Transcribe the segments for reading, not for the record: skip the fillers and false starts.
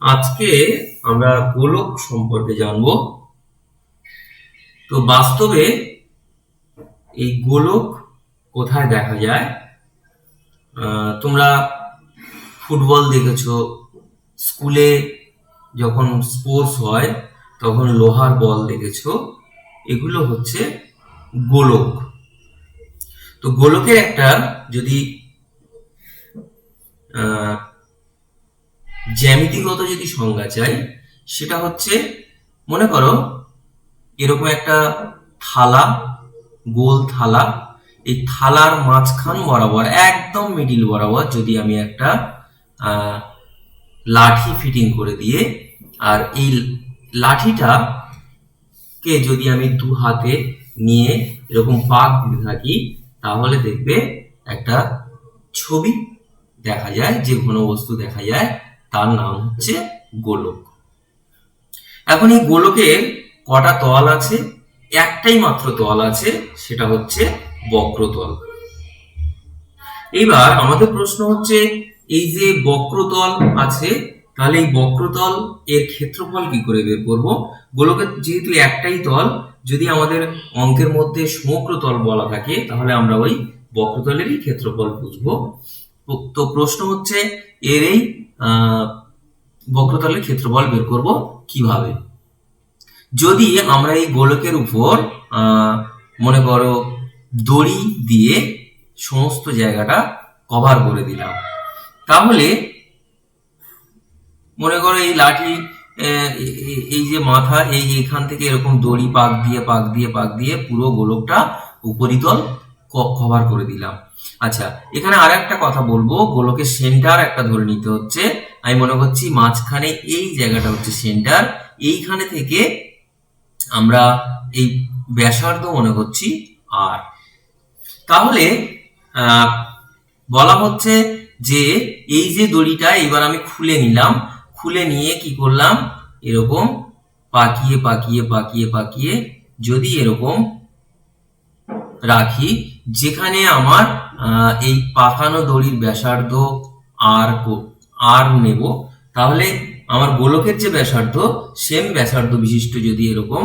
আজকে আমরা গোলক সম্পর্কে জানবো। তো বাস্তবে এই গোলক কোথায় দেখা যায়? তোমরা ফুটবল দেখেছো, স্কুলে যখন স্পোর্টস হয় তখন লোহার বল দেখেছো, এগুলো হচ্ছে গোলক। তো গোলকের একটা যদি জ্যামিতিগত যদি সংজ্ঞা চাই, সেটা হচ্ছে, মনে করো এরকম একটা থালা, গোল থালা, এই থালার মাঝখান বরাবর, একদম মিডিল বরাবর যদি আমি একটা লাঠি ফিটিং করে দিয়ে, আর এই লাঠিটা কে যদি আমি দু হাতে নিয়ে এরকম পাক দিতে থাকি, তাহলে দেখবে একটা ছবি দেখা যায়, যে ঘনবস্তু দেখা যায়, তার নাম হচ্ছে গোলক। এখন এই গোলকের কটা তল আছে? একটাই মাত্র তল আছে, সেটা হচ্ছে বক্রতল। এইবার আমাদের প্রশ্ন হচ্ছে, এই যে বক্রতল আছে, তাহলে এই বক্রতল এর ক্ষেত্রফল কি করে বের করব? গোলকের যেহেতু একটাই তল, যদি আমাদের অঙ্কের মধ্যে সমগ্র তল বলা থাকে, তাহলে আমরা ওই বক্রতলেরই ক্ষেত্রফল বুঝবো। তো প্রশ্ন হচ্ছে, এর এই বক্রতলের ক্ষেত্রফল বের করব কিভাবে? যদি আমরা এই গোলকের উপর মনে করো দড়ি দিয়ে সমস্ত জায়গাটা কভার করে দিলাম, তাহলে মনে করো এই লাঠি, এই যে মাথা, এই এখান থেকে এরকম দড়ি পাক দিয়ে পাক দিয়ে পাক দিয়ে পুরো গোলকটা উপরিতল কভার করে দিলাম। আচ্ছা, এখানে আর একটা কথা বলবো, গোলকের সেন্টার একটা ধরে নিতে হচ্ছে। আমি মনে করছি মাঝখানে এই জায়গাটা হচ্ছে সেন্টার, এইখানে থেকে আমরা এই ব্যাসার্ধ মনে করছি আর। তাহলে বলা হচ্ছে যে এই যে দড়িটা এবার আমি খুলে নিলাম, খুলে নিয়ে কি করলাম, এরকম পাকিয়ে পাকিয়ে পাকিয়ে পাকিয়ে যদি এরকম রাখি, যেখানে আমার এই পাকানো দড়ির ব্যাসার্ধ আর নেব, তাহলে আমার গোলকের যে ব্যাসার্ধ, সেম ব্যাসার্ধ বিশিষ্ট যদি এরকম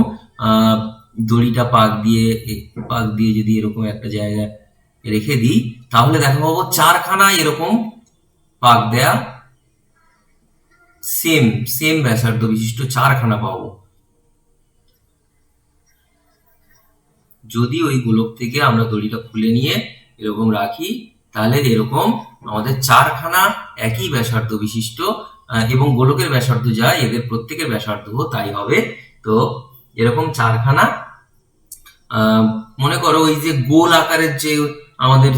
দড়িটা পাক দিয়ে যদি এরকম একটা জায়গায় রেখে দিই, তাহলে দেখা পাবো চারখানা এরকম পাক দেয়া সেম সেম ব্যাসার্ধ বিশিষ্ট চারখানা পাবো। যদি ওই গোলক থেকে আমরা দড়িটা খুলে নিয়ে এরকম রাখি, তাহলে এরকম আমাদের চারখানা একই ব্যাসার্ধ বিশিষ্ট, এবং গোলকের ব্যাসার্ধ যা, এদের প্রত্যেকের ব্যাসার্ধ তাই হবে। তো এরকম চারখানা, মনে করো ওই যে গোল আকারের যে আমাদের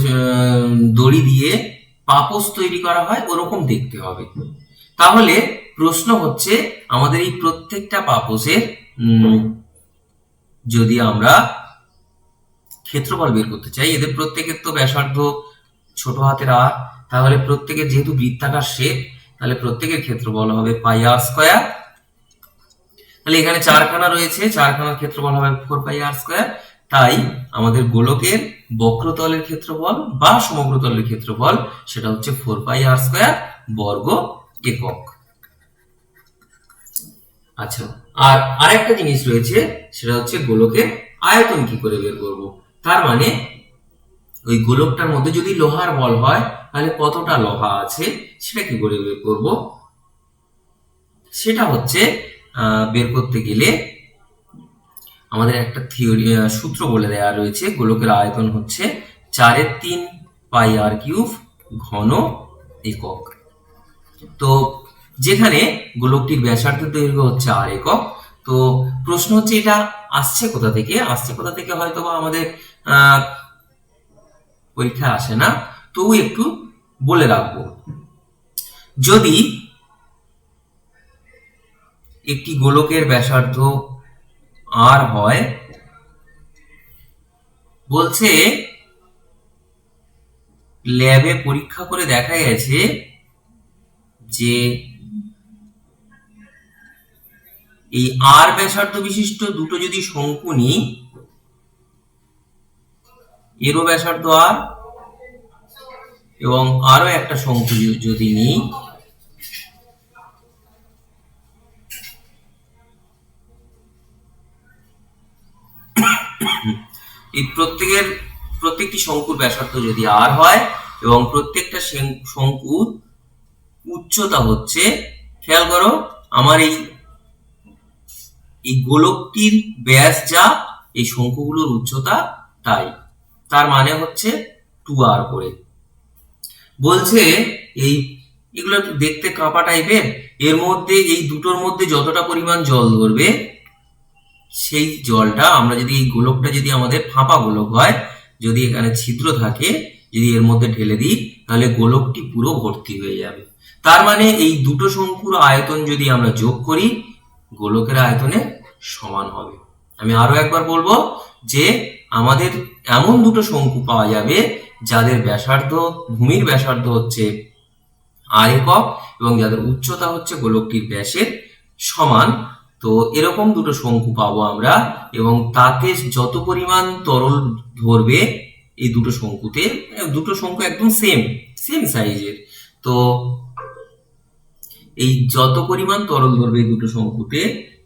দড়ি দিয়ে পাপোশ তৈরি করা হয়, ওরকম দেখতে হবে। তাহলে প্রশ্ন হচ্ছে, আমাদের এই প্রত্যেকটা পাপোশের যদি আমরা ক্ষেত্রফল বের করতে চাই, এদের প্রত্যেকের তো ব্যাসার্ধ ছোট হাতের আর, তাহলে প্রত্যেকের যেহেতু বৃত্তাকার শেপ, তাহলে প্রত্যেকের ক্ষেত্রফল হবে পাই আর স্কয়ার। তাহলে এখানে চারখানা রয়েছে, চারখানার ক্ষেত্রফল হবে 4πr²। তাই আমাদের গোলকের বক্রতলের ক্ষেত্রফল বা সমগ্রতলের ক্ষেত্রফল, সেটা হচ্ছে 4πr² বর্গ একক। আচ্ছা, আর আরেকটা জিনিস রয়েছে, সেটা হচ্ছে গোলকের আয়তন কি করে বের করব। তার মানে ওই গোলকটার মধ্যে যদি লোহার বল হয়, তাহলে কতটা লোহা আছে সেটা কি করে বের করব? সেটা হচ্ছে বের করতে গেলে আমাদের একটা থিওরি, সূত্র বলে দেওয়া রয়েছে। গোলকের আয়তন হচ্ছে 4/3πr³ ঘন একক। তো যেখানে গোলকটির ব্যাসার্ধ দৈর্ঘ্য হচ্ছে আর একক, তো প্রশ্ন হচ্ছে এটা আসছে কোথা থেকে হয়তো বা আমাদের পরীক্ষায় আসে না, তবু একটু বলে রাখবো। যদি একটি গোলকের ব্যাসার্ধ আর হয়, বলছে ল্যাবে পরীক্ষা করে দেখা গেছে যে এই আর ব্যাসার্ধ বিশিষ্ট দুটো যদি শঙ্কু নিই, এরও ব্যাসার্ধ আর, এবং আরো একটা শঙ্কু যদি নিই, এই প্রত্যেকটি শঙ্কুর ব্যাসার্ধ যদি আর হয় এবং প্রত্যেকটা শঙ্কুর উচ্চতা হচ্ছে, খেয়াল করো আমার এই গোলকটির ব্যাস যা, এই শঙ্কুগুলোর উচ্চতা তাই, তার মানে হচ্ছে 2r করে। বলছে এগুলো দেখতে কাঁপা টাইপের, এর মধ্যে এই দুটোর মধ্যে যতটা পরিমাণ জল ধরবে সেই জলটা আমরা যদি এই গোলকটা যদি আমাদের ফাঁপা গোলক হয়, যদি এখানে ছিদ্র থাকে, যদি এর মধ্যে ঢেলে দিই তাহলে গোলকটি পুরো ভর্তি হয়ে যাবে। তার মানে এই দুটো শঙ্কুর আয়তন যদি আমরা যোগ করি গোলকের আয়তনের সমান হবে। আমি আরো একবার বলবো যে আমাদের এমন দুটো শঙ্কু পাওয়া যাবে যাদের ব্যাসার্ধ, ভূমির ব্যাসার্ধ হচ্ছে আর একক এবং যাদের উচ্চতা হচ্ছে গোলকটির ব্যাসের সমান। তো এরকম দুটো শঙ্কু পাবো আমরা, এবং তাতে যত পরিমাণ তরল ধরবে এই দুটো শঙ্কুতে, দুটো শঙ্কু একদম সেম সাইজের, তো এই যত পরিমাণ তরল ধরবে এই দুটো শঙ্কুতে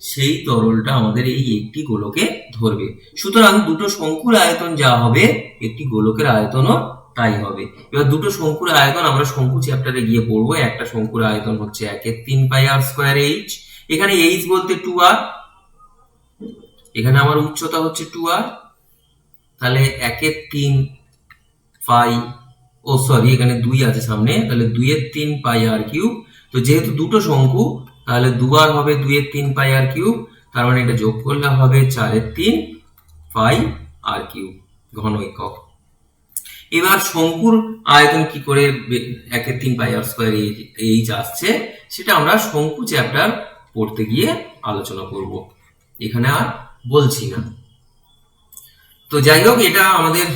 সেই তরলটা আমাদের এই একটি গোলকে ধরবে। সুতরাং দুটো শঙ্কুর আয়তন যা হবে একটি গোলকের আয়তনও তাই হবে। এবার দুটো শঙ্কুর আয়তন আমরা শঙ্কু চ্যাপ্টারে গিয়ে পড়বো। একটা শঙ্কুর আয়তন হচ্ছে 1/3 পাই আর স্কয়ার এইচ, এখানে এইচ বলতে 2r, এখানে আমার উচ্চতা হচ্ছে 2r, তাহলে 1/3 পাই, ও সরি এখানে 2 আছে সামনে, তাহলে 2/3 পাই আর কিউব। তো যেহেতু দুটো শঙ্কু তাহলে 2r হবে 2/3 পাই আর কিউব, তার মানে এটা যোগ করলে হবে 4/3 পাই আর কিউব ঘন একক। এবার শঙ্কুর আয়তন কি করে 1/3 পাই আর স্কয়ার এইচ আসছে সেটা আমরা শঙ্কু চ্যাপ্টার পড়তে গিয়ে আলোচনা করব, এখানে আর বলছি না। তো যাই হোক, এটা আমাদের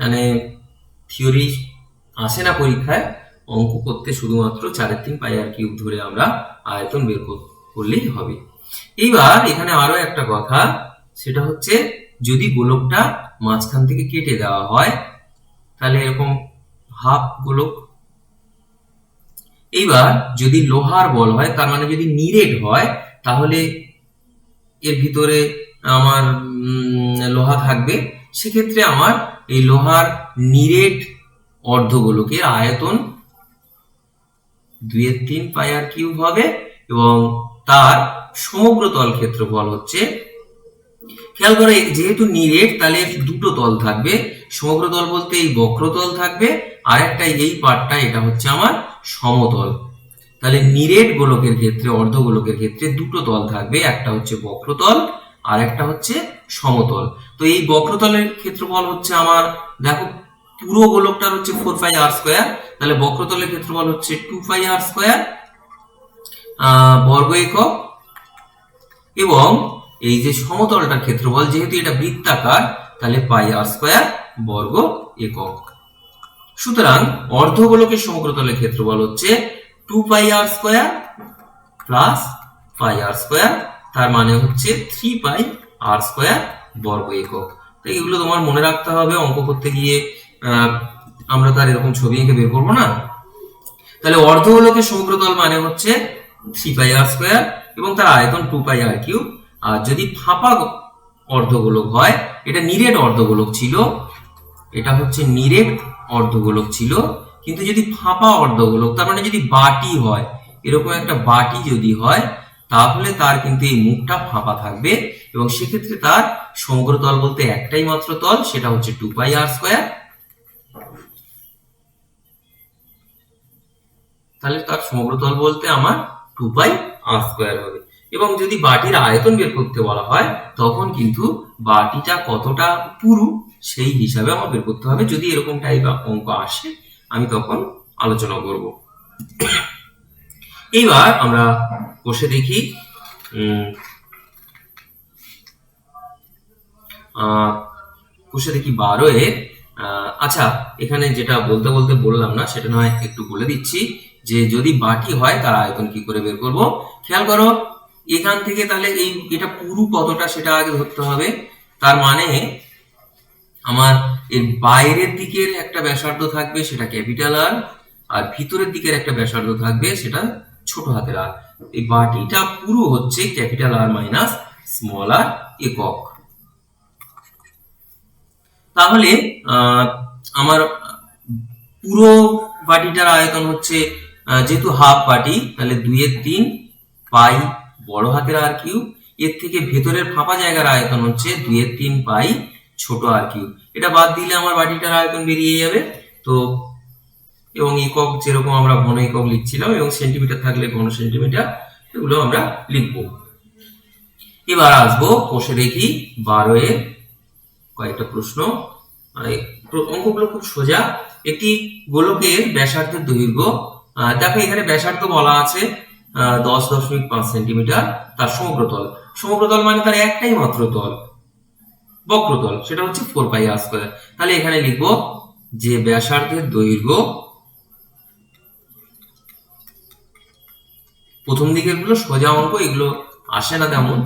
মানে থিওরি আসে না পরীক্ষায়, অঙ্ক করতে শুধুমাত্র 4/3 পাই আর কিউব ধরে আমরা আয়তন বের করলেই হবে। এইবার এখানে আরো একটা কথা, সেটা হচ্ছে যদি গোলকটা মাঝখান থেকে কেটে দেওয়া হয় তাহলে এরকম হাফ গোলক, এইবার যদি লোহার বল হয় তার মানে যদি নিরেট হয় তাহলে এর ভিতরে আমার লোহা থাকবে, সেক্ষেত্রে আমার এই লোহার নিরেট অর্ধগোলকের আয়তন 2/3 পাই আর কিউব হবে এবং তার সমগ্র তল ক্ষেত্রফল হচ্ছে, খেয়াল করে যেহেতু নিরেট তাহলে দুটো তল থাকবে, সমগ্র তল বলতে এই বক্রতল থাকবে, আর একটা এই পার্টটা এটা হচ্ছে আমার সমতল। তাহলে নিরেট গোলকের ক্ষেত্রে, অর্ধগোলকের ক্ষেত্রে দুটো তল থাকবে, একটা হচ্ছে বক্রতল আর একটা হচ্ছে সমতল। তো এই বক্রতলের ক্ষেত্রফল হচ্ছে আমার, দেখো পুরো গোলকটার হচ্ছে 4 পাই আর স্কয়ার, তাহলে বক্রতলের ক্ষেত্রফল হচ্ছে 2 পাই আর স্কয়ার বর্গ একক, এবং এই যে সমতলটার ক্ষেত্রফল যেহেতু এটা বৃত্তাকার তাহলে পাই আর স্কয়ার বর্গ একক। সুতরাং অর্ধগোলকের সমগ্রতলের ক্ষেত্রফল হচ্ছে 2 পাই আর স্কয়ার প্লাস পাই আর স্কয়ার, তার মানে হচ্ছে 3 পাই আর স্কয়ার বর্গ একক। তো এগুলো তোমার মনে রাখতে হবে, অঙ্ক করতে গিয়ে আমরা তার এরকম ছবি এঁকে বের করবো না। তাহলে অর্ধগোলকের সমগ্রতল মানে হচ্ছে 3 পাই আর স্কয়ার এবং তার আয়তন 2 পাই আর কিউব। আর যদি ফাঁপা অর্ধগোলক হয়, এটা নিরেট অর্ধগোলক ছিল, এটা হচ্ছে নিরেট অর্ধগোলক ছিল, কিন্তু যদি ফাঁপা অর্ধগোলক তার মানে যদি বাটি হয়, এরকম একটা বাটি যদি হয় তাহলে তার কিন্তু এই মুখটা ফাঁপা থাকবে এবং সেক্ষেত্রে তার সমগ্রতল বলতে একটাই মাত্র তল, সেটা হচ্ছে 2 পাই আর স্কয়ার। তাহলে তার সমগ্রতল বলতে আমার 2 পাই আর স্কয়ার হবে। এবং যদি বাটির আয়তন বের করতে বলা হয় তখন কিন্তু বাটিটা কতটা পুরু সেই হিসাবে আমার বের করতে হবে। যদি এরকম টাইপ অঙ্ক আসে আমি তখন আলোচনা করব। এইবার আমরা বসে দেখি বসে দেখি 12 আচ্ছা, এখানে যেটা বলতে বলতে বললাম না সেটা নয় একটু বলে দিচ্ছি, যে যদি বাটি হয় তার আয়তন কি করে বের করব। খেয়াল করো এখান থেকে তাহলে এটা পুরু কতটা সেটা আগে ধরতে হবে। তার মানে আমার এর বাইরের দিকের একটা ব্যাসার্ধ থাকবে সেটা ক্যাপিটাল আর, আর ভিতরের দিকের একটা ব্যাসার্ধ থাকবে সেটা ছোট হাতের আর। এই বাটিটা পুরো হচ্ছে ক্যাপিটাল আর মাইনাস স্মল আর একক। তাহলে আমার পুরো বাটিটার আয়তন হচ্ছে যেহেতু হাফ বাটি, তাহলে 2/3 পাই বড় হাতের আর কিউব, এর থেকে ভেতরের ফাঁপা জায়গার আয়তন হচ্ছে 2/3 পাই ছোট আর কিউব। এটা বাদ দিলে আমার বাটিটার আয়তন বেরিয়ে যাবে। তো এবং একক যেরকম আমরা ঘন একক লিখছিলাম এবং সেন্টিমিটার থাকলে ঘন সেন্টিমিটার, এগুলো আমরা লিখবো। এবার আসবো কষে দেখি 12 এর কয়েকটা প্রশ্ন। অঙ্কগুলো খুব সোজা। একটি গোলকের ব্যাসার্ধের দৈর্ঘ্য, দেখো এখানে ব্যাসার্ধ বলা আছে 10.5 সেন্টিমিটার, তার সমগ্রতল, সমগ্রতল মানে তার একটাই মাত্র তল, বক্রতল, সেটা হচ্ছে 4 পাই আর স্কয়ার। তাহলে এখানে লিখবো যে ব্যাসার্ধের দৈর্ঘ্য, প্রথম দিকে এগুলো সোজা অঙ্ক, এগুলো আসে না তেমন,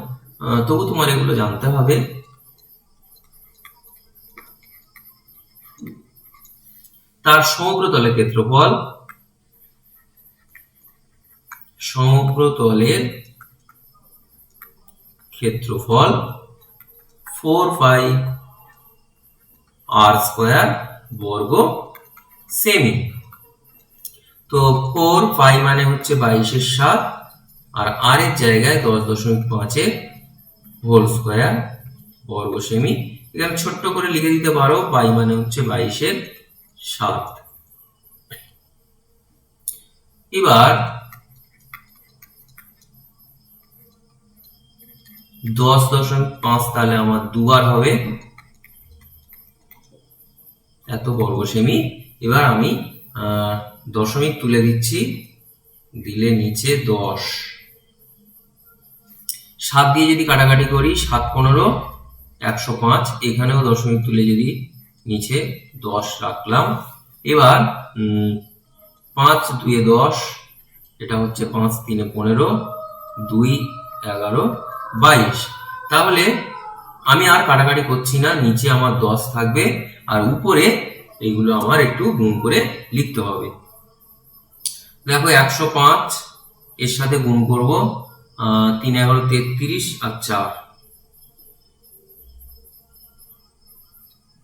তবু তোমার এগুলো জানতে হবে। তার সমগ্রতলের ক্ষেত্রফল, সমগ্রতলের ক্ষেত্রফল 4 পাই আর স্কয়ার বর্গ সেমি। তো 4 পাই মানে হচ্ছে 22/7, আর আর এর জায়গায় 10.5 হোল স্কয়ার বর্গ সেমি। এখানে ছোট্ট করে লিখে দিতে পারো, পাই মানে হচ্ছে 22/7। এবার 10.5 তাহলে আমার দুবার হবে এত বর্গ সেমি। এবার আমি দশমিক তুলে দিচ্ছি, দিলে নিচে 10, 7 দিয়ে যদি কাটাকাটি করি 7 15 105, এখানেও দশমিক তুলে যদি নিচে 10 রাখলাম। এবার 5 2 10, এটা হচ্ছে 5 3 15, 2 11 22। তাহলে আমি আর কাটাকাটি করছি না, নিচে আমার 10 থাকবে, আর উপরে এইগুলো আমার একটু গুণ করে লিখতে হবে। দেখো 105 এর সাথে গুণ করব, 3 11 33 আর 4,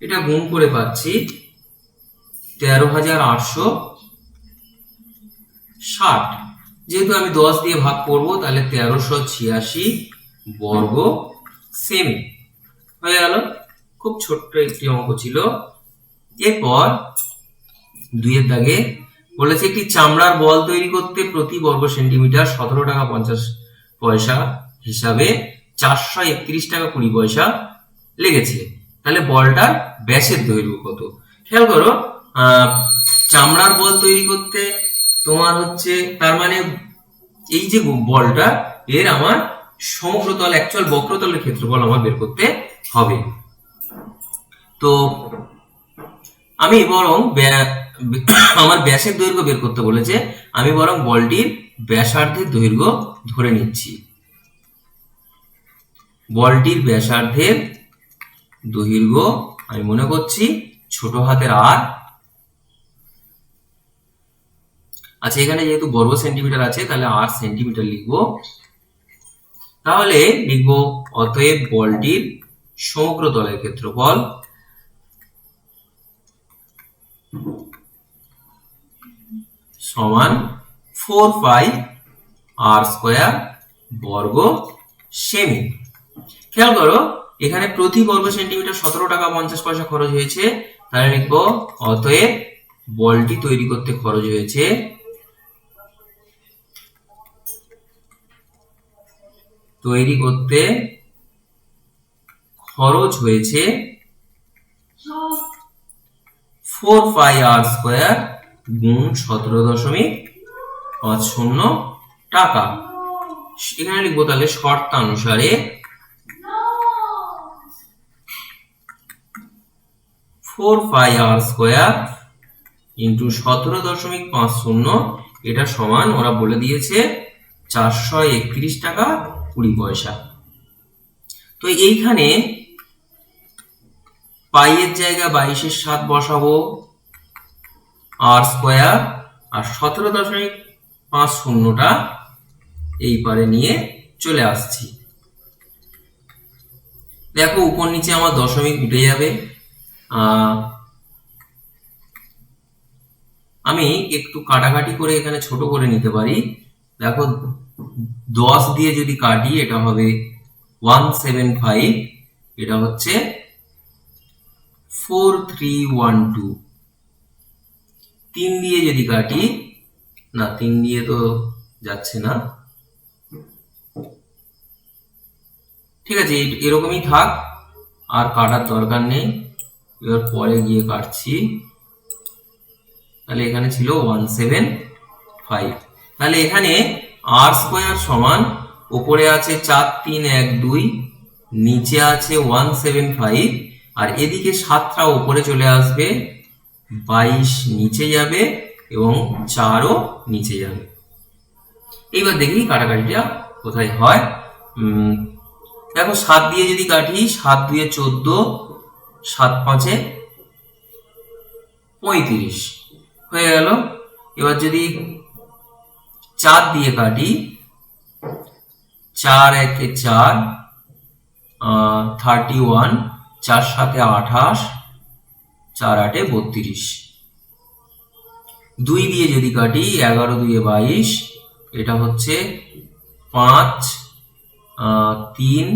এটা গুণ করে পাচ্ছি 13,860। যেহেতু আমি 10 দিয়ে ভাগ করব, তাহলে 1386 বর্গ সেমি হয়ে গেল। খুব ছোট্ট একটি অঙ্ক ছিল। এরপর 2 এর দাগে বলেছে একটি চামড়ার বল তৈরি করতে প্রতি বর্গ সেন্টিমিটার 17 টাকা 50 পয়সা হিসাবে 431 টাকা 20 পয়সা লেগেছে। তাহলে বলটার ব্যাসের দৈর্ঘ্য কত? খেয়াল করো, চামড়ার বল তৈরি করতে তোমার হচ্ছে, তার মানে এই যে বলটা, এর আমার সমগ্রতল, অ্যাকচুয়াল বক্রতলের ক্ষেত্রফল আমার বের করতে হবে। তো আমি বরং আমার ব্যাসের দৈর্ঘ্য বের করতে বলেছে, আমি বরং বলটির ব্যাসার্ধের দৈর্ঘ্য ধরে নিচ্ছি। বলটির ব্যাসার্ধের দৈর্ঘ্য আমি মনে করছি ছোট হাতের আর। আচ্ছা, এখানে যেহেতু বর্গ সেন্টিমিটার আছে, তাহলে আর সেন্টিমিটার লিখবো। তাহলে লিখবো অতএব বলটির সমগ্রতলের ক্ষেত্রফল সমান 4 পাই আর স্কয়ার বর্গ সেমি। খেয়াল করো, এখানে প্রতি বর্গ সেন্টিমিটার 17 টাকা 50 পয়সা খরচ হয়েছে, তাহলে লিখবো অতএব বলটি তৈরি করতে খরচ হয়েছে খরচ হয়েছে 4 পাই আর স্কয়ার গুণ 17.50 টাকা। এখানে লিখবো তাহলে শর্তানুসারে 4 পাই আর স্কয়ার ইন্টু 17.50, এটা সমান ওরা বলে দিয়েছে 431 টাকা 20 পয়সা। তো এইখানে পাই এর জায়গা 22/7 বসাবো, আর স্কয়ার আর 17.50টা এই পারে নিয়ে চলে আসছি। দেখো উপর নিচে আমার দশমিক উঠে যাবে, আমি একটু কাটাকাটি করে এখানে ছোট করে নিতে পারি। দেখো 10 দিয়ে যদি কাটি এটা হবে 175, এটা হচ্ছে 4312। 3 দিয়ে যদি কাটি, না 3 দিয়ে তো যাচ্ছে না, ঠিক আছে এরকমই থাক, আর কাটার দরকার নেই। এবার পরে গিয়ে কাটছি। তাহলে এখানে ছিল 175, তাহলে এখানে আর স্কোয়ার সমান উপরে আছে 4312, নিচে আছে 175, আর এদিকে 7টা উপরে চলে আসবে, 22 নিচে যাবে এবং 4ও নিচে যাবে। এইবার দেখি কাটাকাটিটা কোথায় হয়। দেখো 7 দিয়ে যদি কাটি, 7 2 14, 7 5 35 হয়ে গেল। এবার যদি 4 দিয়ে কাটি, 4 1 4, 31, 4 7 28, 4 8 32। 2 দিয়ে যদি কাটি, 11 2 22, এটা হচ্ছে 5 3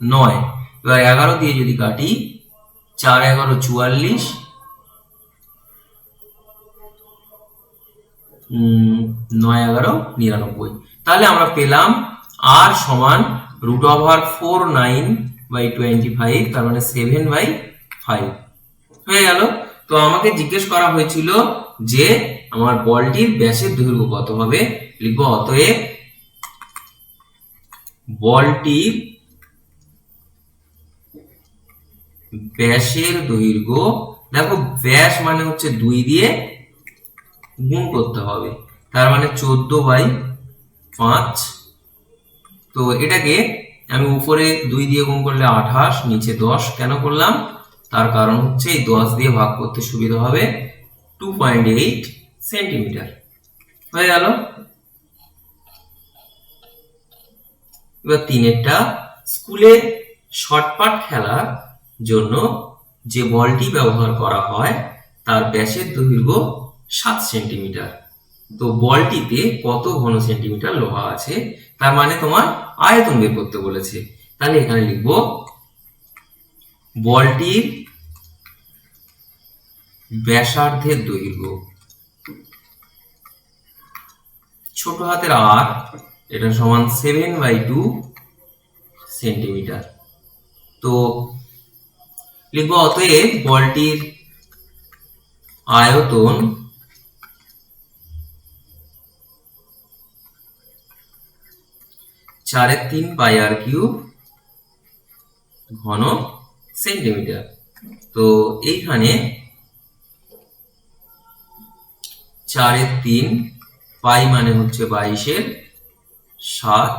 9। এবার 11 দিয়ে যদি কাটি, 4 11 44, 9 11 99। তাহলে আমরা পেলাম আর সমান √4/9/25, তার মানে 7/5 হয়ে গেল। তো আমাকে জিজ্ঞেস করা হয়েছিল যে আমার বলটির ব্যাসের দৈর্ঘ্য কত হবে। লিখব অতএব বলটির ব্যাসের দৈর্ঘ্য, দেখো ব্যাস মানে হচ্ছে 2 দিয়ে গুণ করতে হবে, তার মানে 14/5। তো এটাকে আমি উপরে 2 দিয়ে গুণ করলে 28, নিচে 10 কেন করলাম, তার কারণ হচ্ছে এই 10 দিয়ে ভাগ করতে সুবিধা হবে। 2.8 সেন্টিমিটার হয়ে গেল। এবার 3-এরটা, স্কুলে শর্টপাট খেলার জন্য যে বলটি ব্যবহার করা হয় তার ব্যাসের দৈর্ঘ্য 7 সেন্টিমিটার। তো বলটিতে কত ঘন সেন্টিমিটার লোহা আছে, তার মানে তোমার আয়তন বের করতে বলেছে। তাহলে এখানে লিখব বলটির ব্যাসার্ধের দৈর্ঘ্য, ছোট হাতের আর, এটা সমান 7/2 সেন্টিমিটার। তো লিখব অতএব বলটির আয়তন চারের 3 πr³ ঘন সেন্টিমিটার। তো এইখানে 4এর 3, পাই মানে হচ্ছে 22/7।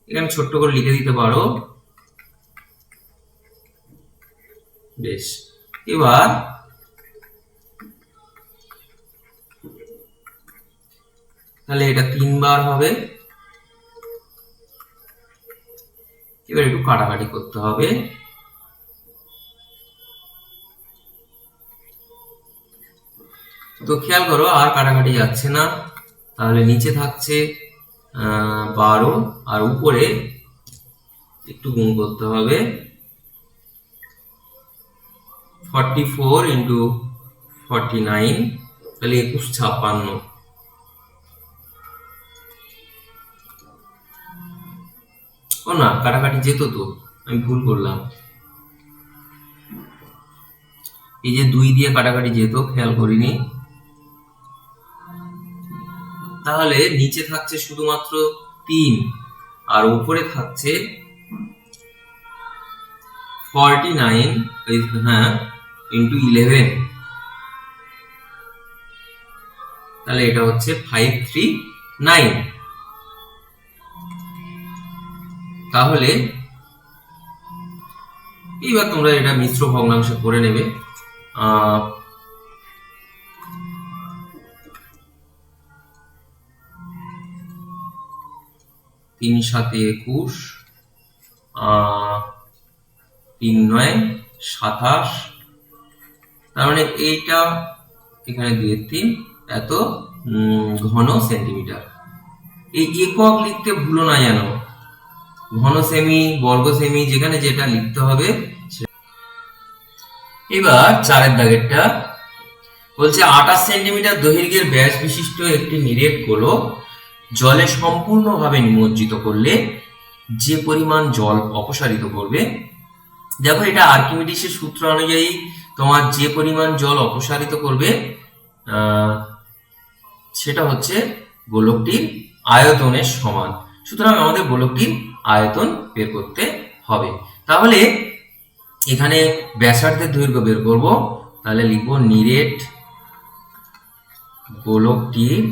এখানে ছোট্ট করে লিখে দিতে পারো। বেশ, এবার তাহলে এটা 3 বার হবে। এবার একটু কাটাকাটি করতে হবে। তো খেয়াল করো আর কাটাকাটি যাচ্ছে না, তাহলে নিচে থাকছে 12, আর উপরে একটু গুণ করতে হবে, 44 × 49, তাহলে 21 56। ও না, কাটাকাটি যেত তো, আমি ভুল করলাম। এই যে 2 দিয়ে কাটাকাটি যেত, খেয়াল করিনি। তাহলে নিচে থাকছে শুধুমাত্র 3, আর উপরে থাকছে 49, হ্যাঁ, × 11। তাহলে এটা হচ্ছে 539। তাহলে এইবার তোমরা এটা মিশ্র ভগ্নাংশে করে নেবে। 3 7 21, 3 9 27, তার মানে এইটা এখানে 2 3 এত ঘন সেন্টিমিটার। এই একক লিখতে ভুলো না যেন, ঘন সেমি, বর্গ সেমি, যেখানে যেটা লিখতে হবে। এবার 4 দাগেরটা বলছে 28 সেন্টিমিটার দৈর্ঘ্যের ব্যাস বিশিষ্ট একটি নিরেট গোলক জলে সম্পূর্ণভাবে নিমজ্জিত করলে যে পরিমাণ জল অপসারিত করবে। দেখো, এটা আর্কিমিডিসের সূত্র অনুযায়ী তোমার যে পরিমাণ জল অপসারিত করবে সেটা হচ্ছে গোলকটির আয়তনের সমান। সুতরাং আমাদের গোলকটির আয়তন বের করতে হবে। তাহলে এখানে ব্যাসার্ধের দৈর্ঘ্য বের করব। তাহলে লিখব নিরেট গোলকটির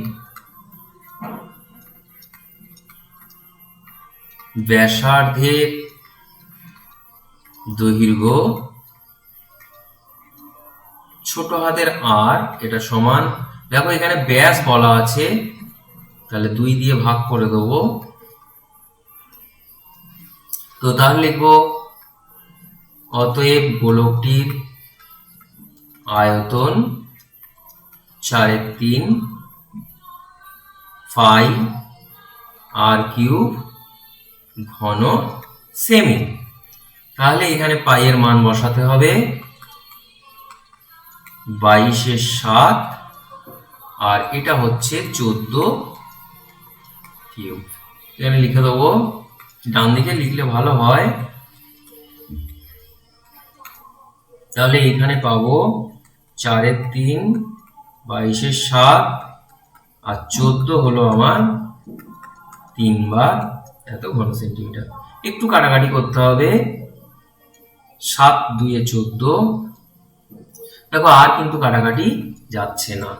ব্যাসার্ধের দৈর্ঘ্য ছোট হাতের আর, এটা সমান, দেখো এখানে ব্যাস বলা আছে, তাহলে 2 দিয়ে ভাগ করে দেবো। তো তাহলে লিখবো অতএব গোলকটির আয়তন 4/3 পাই আর কিউব ঘন সেমি। তাহলে এখানে পাই এর মান বসাতে হবে 22/7, আর এটা হচ্ছে 14 কিউব। এখানে লিখে দেবো, ডান দিকে লিখলে ভালো হয়। তাহলে এখানে পাবো 4/3 22/7 আর 14 হলো আমার 3 বার এত ঘন সেন্টিমিটার। একটু কাটাকাটি করতে হবে, 7 2 14। দেখো আর কিন্তু কাটাকাটি যাচ্ছে না,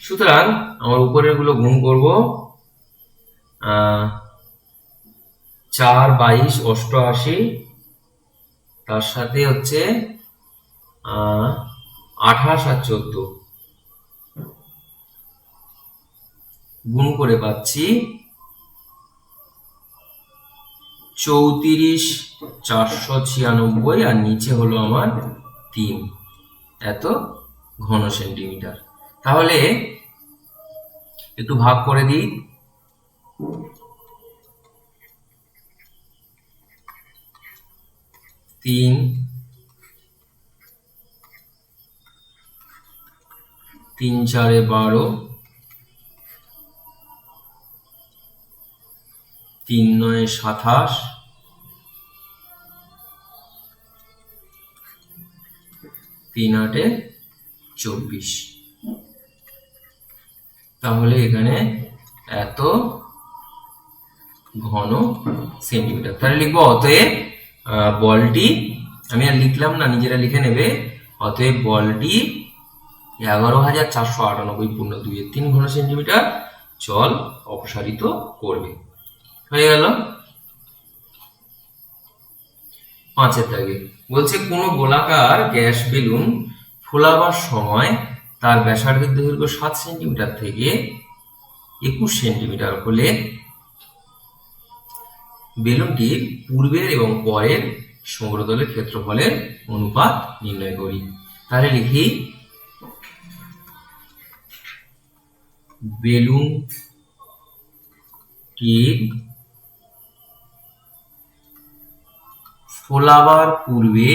সুতরাং আমার উপরের গুলো গুণ করব। 4 22 88, তার সাথে হচ্ছে 28 আর 14 গুণ করে পাচ্ছি 34 496, আর নিচে হলো আমার 3 এত ঘন সেন্টিমিটার। তাহলে একটু ভাগ করে দিই। 3 3 4 12, 3 9 27, 3 8 24। তাহলে এখানে এত ঘন সেন্টিমিটার। তাহলে লিখবো অতএব বলটি, আমি আর লিখলাম না, নিজেরা লিখে নেবে, অতএব বলটি 11,498 পূর্ণ 2/3 ঘন সেন্টিমিটার জল অপসারিত করবে। হয়ে গেল। 5 দাগে বলছে কোন গোলাকার গ্যাস বেলুন ফোলাবার সময় তার ব্যাসার্ধের দৈর্ঘ্য 7 সেন্টিমিটার থেকে 21 সেন্টিমিটার হলে বেলুনটির পূর্বের এবং পরের সমগ্রতলের ক্ষেত্রফলের অনুপাত নির্ণয় করি। তাহলে লিখি বেলুনটির ফোলাবার পূর্বে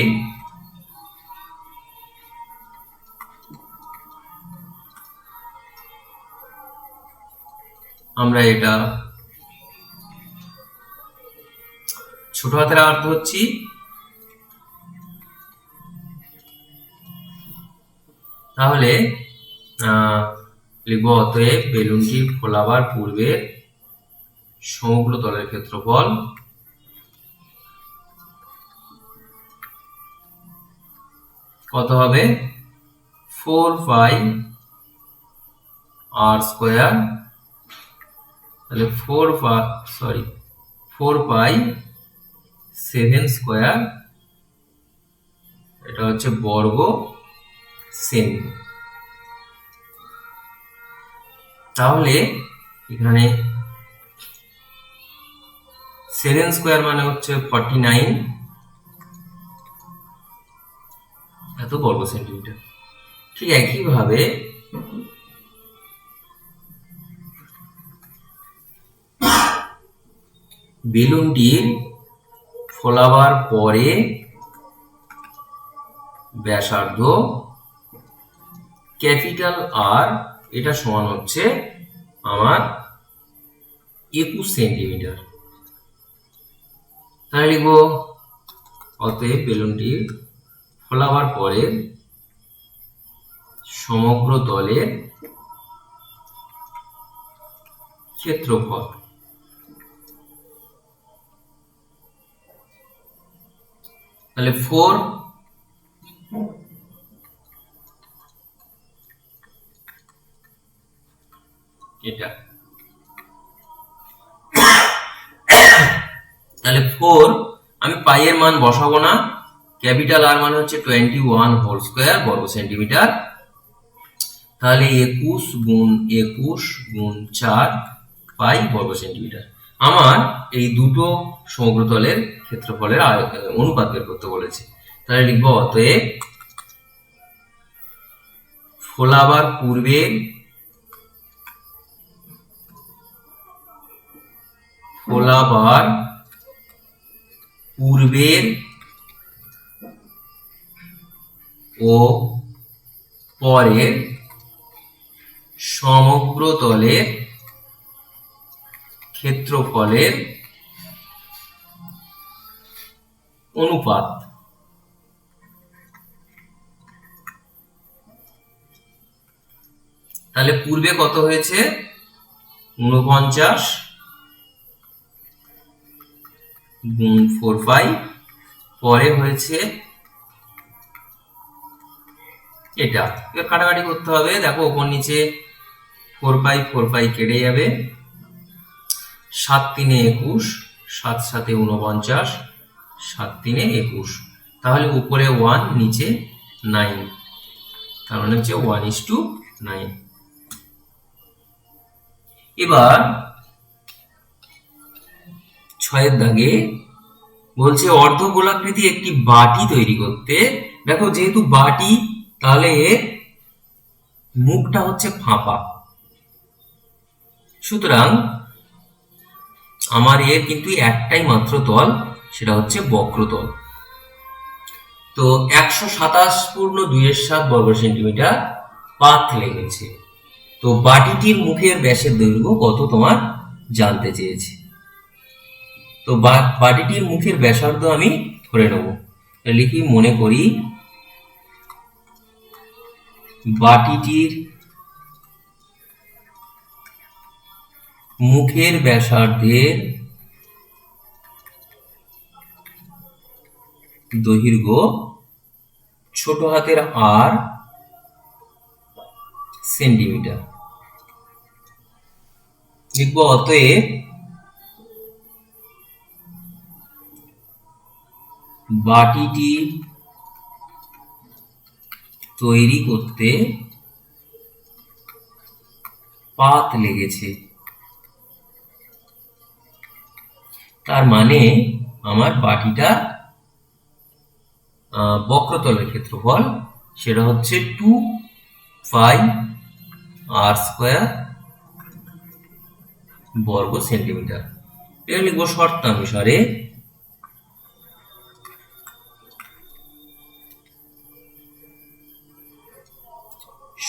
আমরা এটা ছোট হাতের আর ধরছি, তাহলে লিখব অতএব বেলুনটি ফোলাবার পূর্বে সমগ্র তলের ক্ষেত্রফল কত হবে 4 পাই আর স্কয়ার। তাহলে 4 পাই 7 স্কয়ার, এটা হচ্ছে বর্গ সেমি। তাহলে এখানে 7 স্কয়ার মানে হচ্ছে 49, এত বর্গ সেন্টিমিটার। ঠিক একইভাবে বেলুনটির ফোলাবার পরে ব্যাসার্ধ ক্যাপিটাল আর, এটা সমান হচ্ছে আমার 21 সেন্টিমিটার। তাহলে লিখব অতএব বেলুনটির ফোলাবার পরে সমগ্র তলের ক্ষেত্রফল তাহলে 4 এটা, তাহলে 4 আমি পাই এর মান বসাবো না, ক্যাপিটাল আর মানে হচ্ছে 21 হোল স্কয়ার বর্গ সেন্টিমিটার। তাহলে 21 গুণ 21 গুণ 4 পাই বর্গ সেন্টিমিটার। আমার এই দুটো সমগ্রতলের ক্ষেত্রফলের অনুপাত বের করতে বলেছে। তাহলে লিখব অতএব ফোলাবার পূর্বের ও পরের সমগ্র তলের ক্ষেত্রফলের অনুপাত। তাহলে পূর্বে কত হয়েছে 49 গুণ 4 পাই, পরে হয়েছে এটা। এবার কাটাকাটি করতে হবে, দেখো উপর নিচে 4 পাই কেটে যাবে, 7 3 21, 7 7 49, 7 3 21, তাহলে উপরে 1 নিচে 9, তার মানে হচ্ছে 1:9। এবার 6 দাগে বলছে অর্ধগোলাকৃতি একটি বাটি তৈরি করতে। দেখো যেহেতু বাটি, তাহলে এর মুখটা হচ্ছে ফাঁপা, সুতরাং আমার এর কিন্তু একটাই মাত্র তল, সেটা হচ্ছে বক্রতল। তো 127.27 বর্গ সেন্টিমিটার পাত লেগেছে। তো বাটিটির মুখের ব্যাসের দৈর্ঘ্য কত তোমার জানতে চেয়েছে। তো বাটিটির মুখের ব্যাসার্ধ আমি ধরে নেব, লিখি মনে করি বাটিটির মুখের ব্যাসার্ধের দৈর্ঘ্য ছোট হাতের আর সেন্টিমিটার। লিখব অতএব বাটিটি তৈরি করতে পাত লেগেছে, তার মানে আমার বাটিটা বক্রতলের ক্ষেত্রফল সেটা হচ্ছে 2 পাই আর স্কয়ার বর্গ সেন্টিমিটার। এটা লিখবো শর্তানুসারে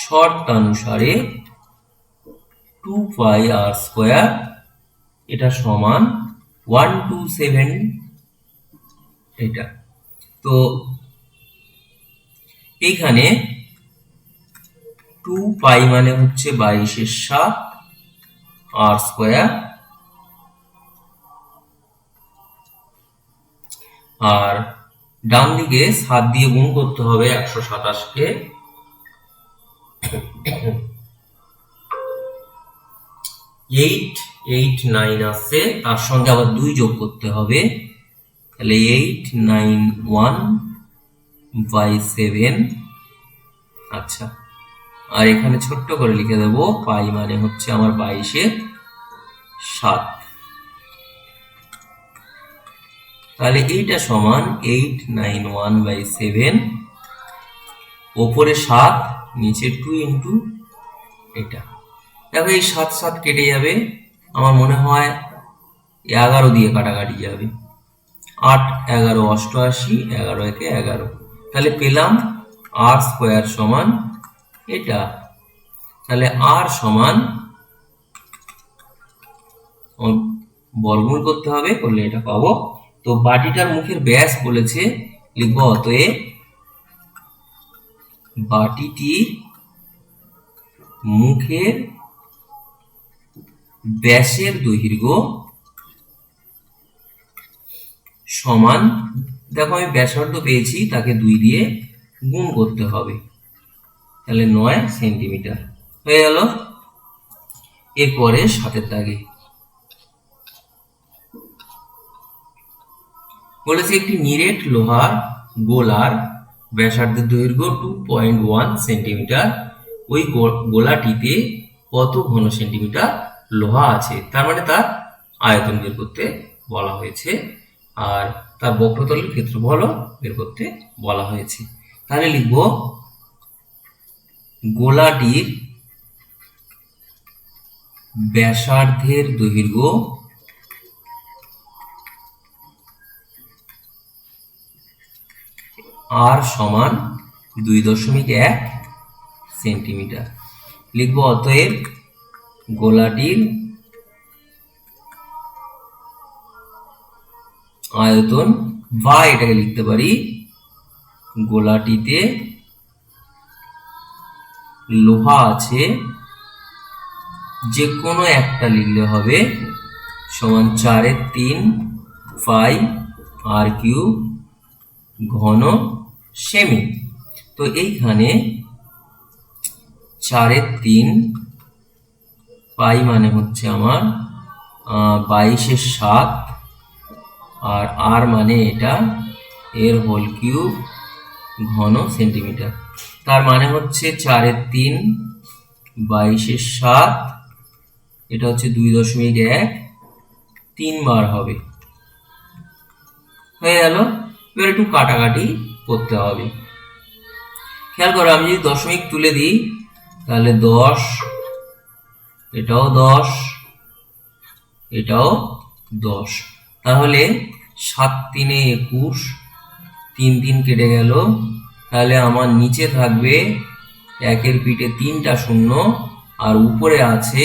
শর্তানুসারে 2 পাই আর স্কয়ার এটা সমান 127 এটা। তো এইখানে 2 পাই মানে হচ্ছে 22/7 আর স্কয়ার, আর ডান দিকে 7 দিয়ে গুণ করতে হবে 127 কে, 8 8 9 আছে, তার সঙ্গে আবার 2 যোগ করতে হবে, তাহলে 891/7। আচ্ছা, আর এখানে ছোট্ট করে লিখে দেব পাই মানে হচ্ছে আমার 22/7। তাহলে এইটা সমান 891/7 ওপরে 7, নিচে 2 ইন্টু এটা। দেখো এই 7 7 কেটে যাবে, আমার মনে হয় 11 দিয়ে কাটাকাটি যাবে। 8 11 88, 11 একে 11, তাহলে পেলাম r স্কোয়ার সমান এটা। তাহলে r সমান বর্গমূল করতে হবে, করলে এটা পাবো। তো বাটিটার মুখের ব্যাস বলেছে, লিখবো অতএব বাটিটির মুখের ব্যাসের দৈর্ঘ্য সমান, দেখো আমি ব্যাসার্ধ পেয়েছি, তাকে 2 দিয়ে গুণ করতে হবে, তাহলে 9 সেন্টিমিটার হয়ে গেল। এরপরে 7 দাগে বলেছে একটি নিরেট লোহার গোলার ব্যাসার্ধের দৈর্ঘ্য 2.1 সেন্টিমিটার, ওই গোলাটিতে কত ঘন সেন্টিমিটার লোহা আছে, তার মানে তার আয়তন বের করতে বলা হয়েছে, আর তার বক্রতলের ক্ষেত্রফল বের করতে বলা হয়েছে। তাহলে লিখব গোলাটির ব্যাসার্ধের দৈর্ঘ্য r সমান 2.1 সেন্টিমিটার। লিখব অতএব গোলাটির আয়তন, বা এটাকে লিখতে পারি গোলাটিতে লোহা আছে, যে কোনো একটা লিখলে হবে, সমান 4/3 পাই r কিউব ঘন সেমি। তো এইখানে 4/3 পাই মানে হচ্ছে আমার 22/7, আর r মানে এটা, এর হোল কিউব ঘন সেন্টিমিটার। তার মানে হচ্ছে 4/3 22/7, এটা হচ্ছে 2.1, 3 বার হবে, হয়ে গেল। এবার একটু কাটাকাটি করতে হবে। খেয়াল করো, আমি যদি দশমিক তুলে দিই তাহলে 10, এটাও 10, এটাও 10, তাহলে 7 3 21, 3 3 কেটে গেল, তাহলে আমার নিচে থাকবে একের পিঠে 3টা শূন্য, আর উপরে আছে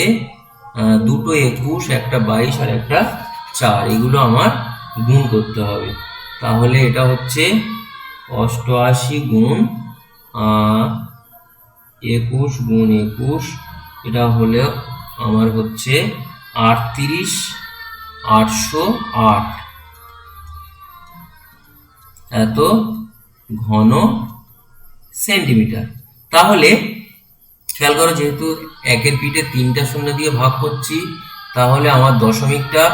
2টো 21, একটা 22 আর একটা 4, এগুলো আমার গুণ করতে হবে। তাহলে এটা হচ্ছে 88 গুণ 21 গুণ 21, এটা হলে আমার হচ্ছে 38,808 এত ঘন সেন্টিমিটার। তাহলে খেয়াল করো, যেহেতু একের পিঠে 3টা শূন্য দিয়ে ভাগ করছি, তাহলে আমার দশমিকটা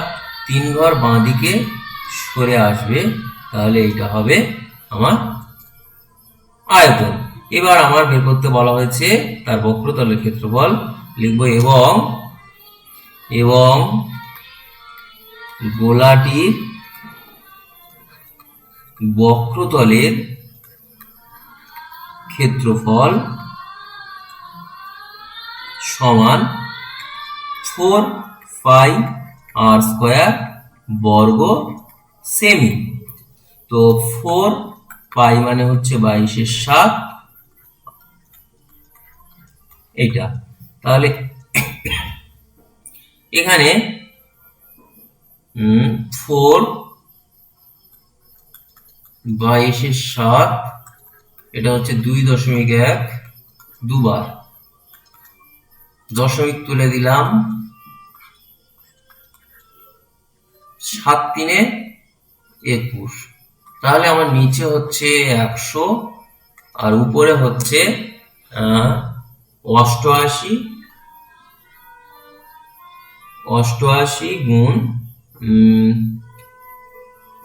3 ঘর বাঁ দিকে সরে আসবে, তাহলে এটা হবে আমার আয়তন। এবার আমার বের করতে বলা হয়েছে তার বক্রতলের ক্ষেত্রফল, লিখব এবং গোলাটির বক্রতলের ক্ষেত্রফল সমান 4 পাই r স্কয়ার বর্গ সেমি। তো 4 পাই মানে হচ্ছে 22/7, এটা। তাহলে এখানে 4 22/7, এটা হচ্ছে 2.1, দুবার দশমিক তুলে দিলাম, 7 3 21, তাহলে আমার নিচে হচ্ছে 100 আর উপরে হচ্ছে 88 গুণ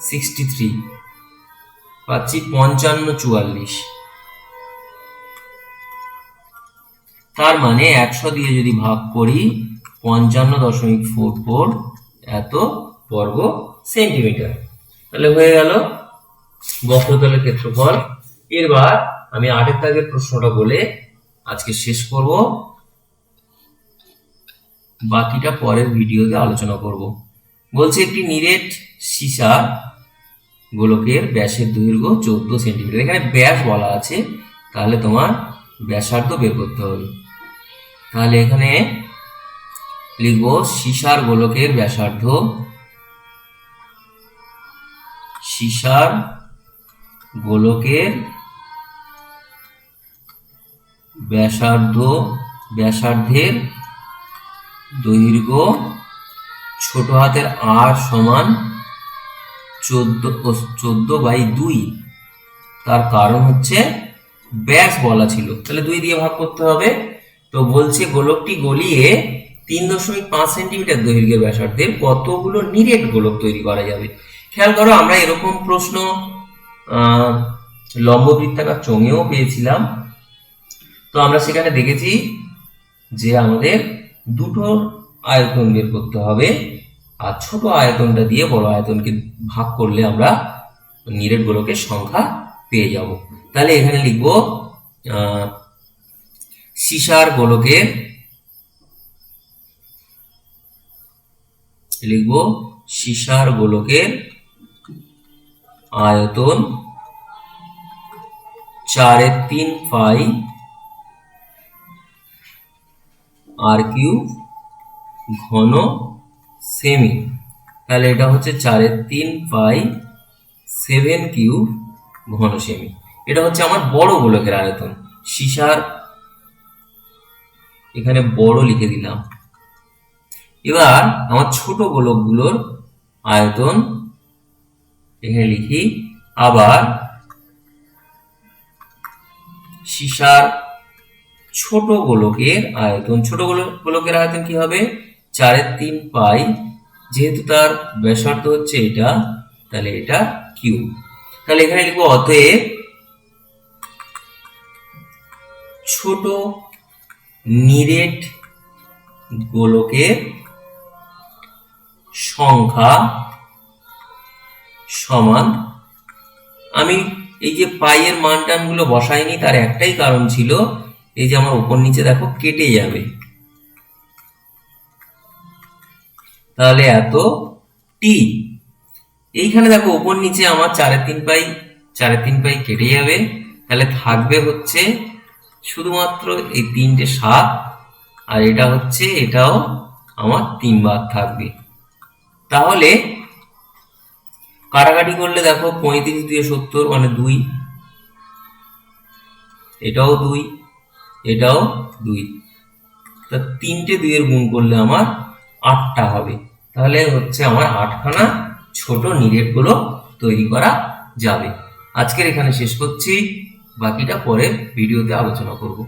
63, পাচ্ছি 5544। তার মানে 100 দিয়ে যদি ভাগ করি 55.44 এত বর্গ সেন্টিমিটার, তাহলে হয়ে গেল বক্রতলের ক্ষেত্রফল। এবার আমি 8 দাগের প্রশ্নটা বলে আজকে শেষ করব, বাকিটা পরের ভিডিওতে আলোচনা করব। বলছে একটি নিরেট সীসার গোলকের ব্যাসের দৈর্ঘ্য 14 সেন্টিমিটার। এখানে ব্যাস বলা আছে, তাহলে তোমার ব্যাসার্ধ বের করতে হবে। তাহলে এখানে লিখব সীসার গোলকের ব্যাসার্ধ, সীসার গোলকের ব্যাসার্ধের দৈর্ঘ্য ছোট হাতের r সমান 14/2। তার কারণ হচ্ছে ব্যাস বলা ছিল, তাহলে 2 দিয়ে ভাগ করতে হবে। তো বলছে গোলকটি গলিয়ে 3.5 সেন্টিমিটার দৈর্ঘ্যের ব্যাসার্ধের কতগুলো নিরেট গোলক তৈরি করা যাবে। খেয়াল করো, আমরা এরকম প্রশ্ন লম্ব বৃত্তাকার চোঙেও পেয়েছিলাম। তো আমরা সেখানে দেখেছি যে আমাদের দুটো আয়তন বের করতে হবে, আর ছোট আয়তনটা দিয়ে বড় আয়তনকে ভাগ করলে আমরা নিরেট গোলকের সংখ্যা পেয়ে যাব। তাহলে এখানে লিখব সীসার গোলকের আয়তন 4/3 পাই r³ ঘন সেমি। তাহলে এটা হচ্ছে 4/3 পাই 7³ ঘন সেমি। এটা হচ্ছে আমার বড় গোলকের আয়তন। সীসার এখানে বড় লিখে দিলাম। এবার আমার ছোট গোলকগুলোর আয়তন এখানে লিখি। আবার সীসার ছোট গোলকের আয়তন কি হবে? 4/3 পাই, যেহেতু তার ব্যাসার্ধ হচ্ছে এটা, তাহলে এটা কিউব। তাহলে এখানে লিখবো অতএব ছোট নিরেট গোলকের সংখ্যা সমান, আমি এই যে পাই এর মান টানগুলো বসাইনি, তার একটাই কারণ ছিল, এই যে আমার উপর নিচে দেখো কেটে যাবে, তাহলে এত টি। এইখানে দেখো উপর নিচে আমার 4/3 পাই কেটে যাবে, তাহলে থাকবে হচ্ছে শুধুমাত্র এই 3টে 7, আর এটা হচ্ছে, এটাও আমার 3 বার থাকবে। তাহলে কাটাকাটি করলে দেখো 35 দিয়ে 70 মানে 2, এটাও 2, এটাও 2, তা 3টে 2 এর গুণ করলে আমার 8টা হবে। তাহলে হচ্ছে আমার 8খানা ছোট নিরেট গোলক তৈরি করা যাবে। আজকের এখানে শেষ করছি, বাকিটা পরের ভিডিওতে আলোচনা করব।